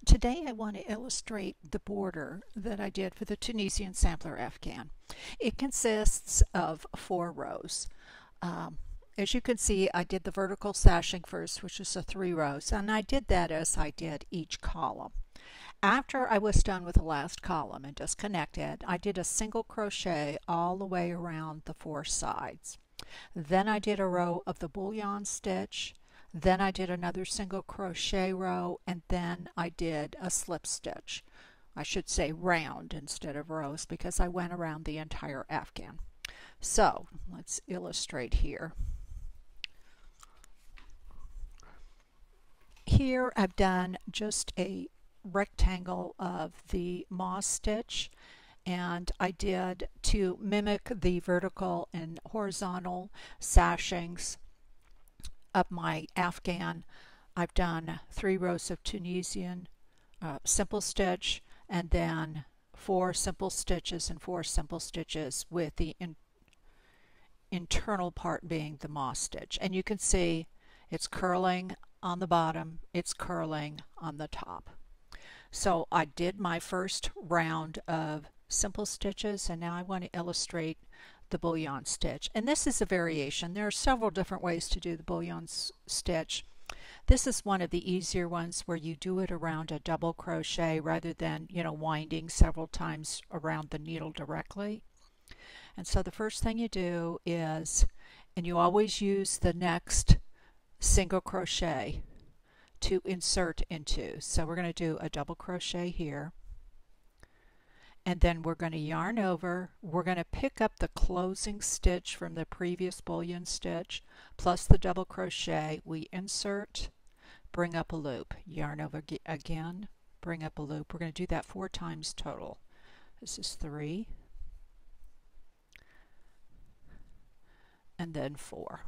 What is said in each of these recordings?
Today I want to illustrate the border that I did for the Tunisian Sampler Afghan. It consists of 4 rows. Um, as you can see, I did the vertical sashing first, which is 3 rows, and I did that as I did each column. After I was done with the last column and disconnected, I did a single crochet all the way around the 4 sides. Then I did a row of the bullion stitch, then I did another single crochet row, and then I did a slip stitch. I should say round instead of rows because I went around the entire afghan. So let's illustrate here. Here I've done just a rectangle of the moss stitch, and I did, to mimic the vertical and horizontal sashings of my afghan, I've done 3 rows of Tunisian simple stitch, and then 4 simple stitches and 4 simple stitches, with the internal part being the moss stitch. And you can see it's curling on the bottom, it's curling on the top. So I did my first round of simple stitches, and now I want to illustrate the bullion stitch. And this is a variation. There are several different ways to do the bullion stitch. This is one of the easier ones where you do it around a double crochet rather than, winding several times around the needle directly. And so the first thing you do is, and you always use the next single crochet to insert into. So we're going to do a double crochet here, and then we're going to yarn over. We're going to pick up the closing stitch from the previous bullion stitch plus the double crochet. We insert, bring up a loop, yarn over again, bring up a loop. We're going to do that 4 times total. This is 3 and then 4.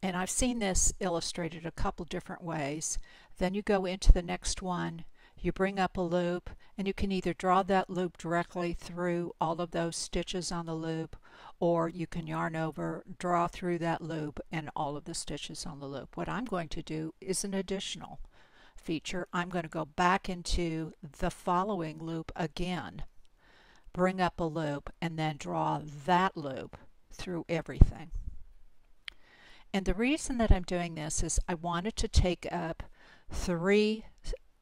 And I've seen this illustrated a couple different ways. Then you go into the next one, you bring up a loop, and you can either draw that loop directly through all of those stitches on the loop, or you can yarn over, draw through that loop and all of the stitches on the loop. What I'm going to do is an additional feature. I'm going to go back into the following loop again, bring up a loop, and then draw that loop through everything. And the reason that I'm doing this is I wanted to take up 3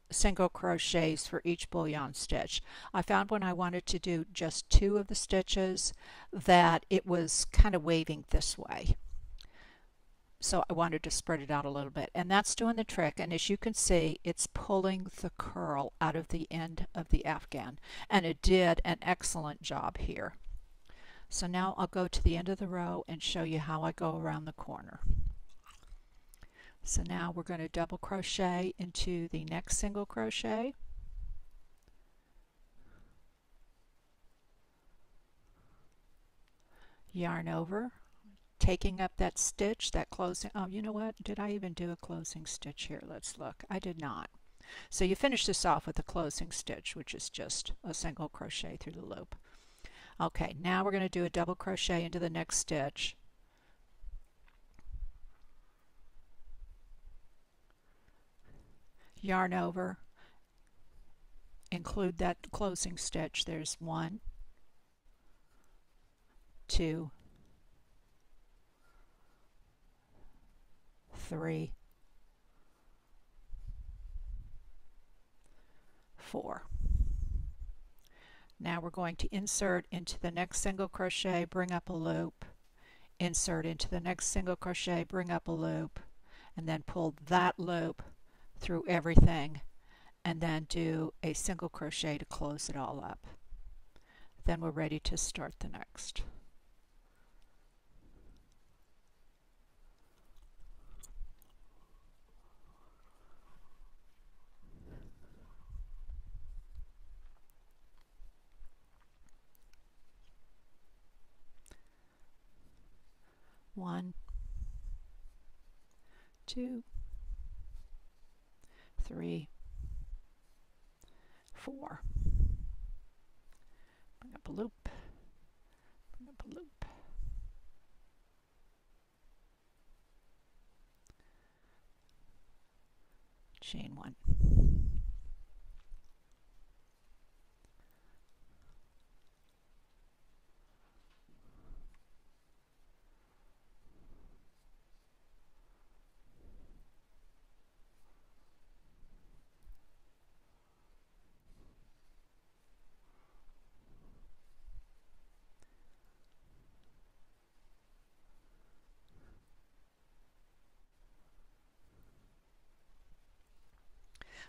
single crochets for each bullion stitch. I found when I wanted to do just 2 of the stitches that it was kind of waving this way. So I wanted to spread it out a little bit, and that's doing the trick. And as you can see, it's pulling the curl out of the end of the afghan, and it did an excellent job here. So now I'll go to the end of the row and show you how I go around the corner. So now we're going to double crochet into the next single crochet, yarn over, taking up that stitch, that closing. Oh, you know what? Did I even do a closing stitch here? Let's look. I did not. So you finish this off with a closing stitch, which is just a single crochet through the loop. Okay, now we're going to do a double crochet into the next stitch. Yarn over, include that closing stitch. There's 1, 2, 3, 4. Now we're going to insert into the next single crochet, bring up a loop, insert into the next single crochet, bring up a loop, and then pull that loop through everything, and then do a single crochet to close it all up. Then we're ready to start the next. One, 2, 3, 4. Bring up a loop, bring up a loop. chain 1.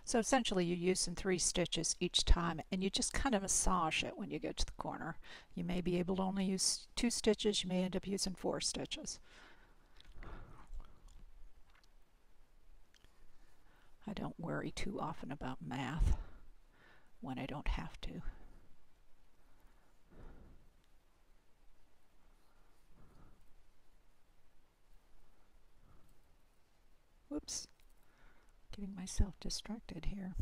So essentially you're using 3 stitches each time, and you just kind of massage it when you get to the corner. You may be able to only use 2 stitches, you may end up using 4 stitches. I don't worry too often about math when I don't have to. Whoops. Getting myself distracted here.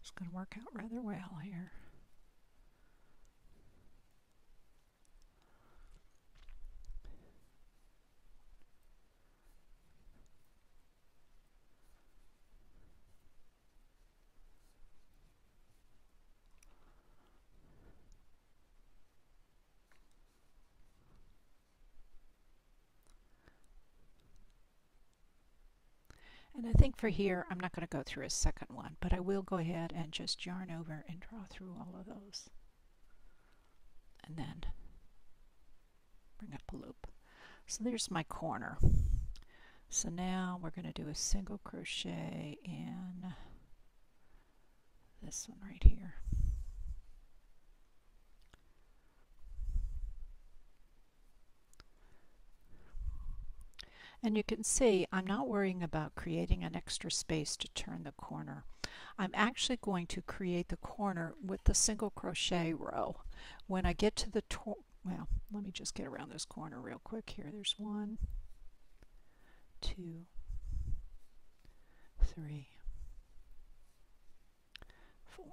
It's going to work out rather well here. And I think for here, I'm not going to go through a second one, but I will go ahead and just yarn over and draw through all of those. And then bring up a loop. So there's my corner. So now we're going to do a single crochet in this one right here. And you can see I'm not worrying about creating an extra space to turn the corner. I'm actually going to create the corner with the single crochet row. When I get to the well, let me just get around this corner real quick here. There's 1, 2, 3, 4.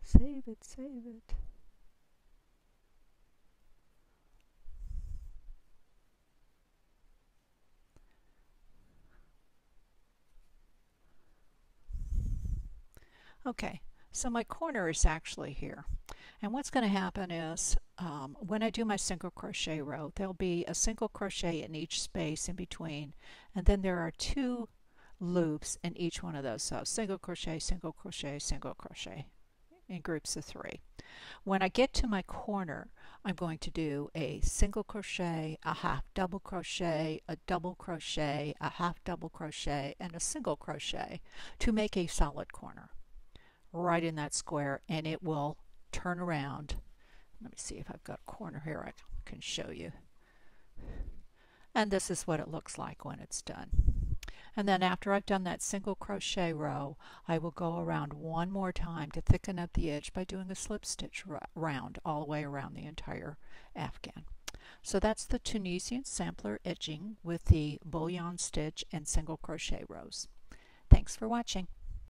Save it, save it. Okay, so my corner is actually here. And what's going to happen is when I do my single crochet row, there'll be a single crochet in each space in between, and then there are 2 loops in each one of those. So single crochet, single crochet, single crochet in groups of 3. When I get to my corner, I'm going to do a single crochet, a half double crochet, a double crochet, a half double crochet, and a single crochet to make a solid corner right in that square, and it will turn around. Let me see if I've got a corner here I can show you. And this is what it looks like when it's done. And then after I've done that single crochet row, I will go around one more time to thicken up the edge by doing a slip stitch round all the way around the entire afghan. So that's the Tunisian Sampler Edging with the bullion stitch and single crochet rows. Thanks for watching.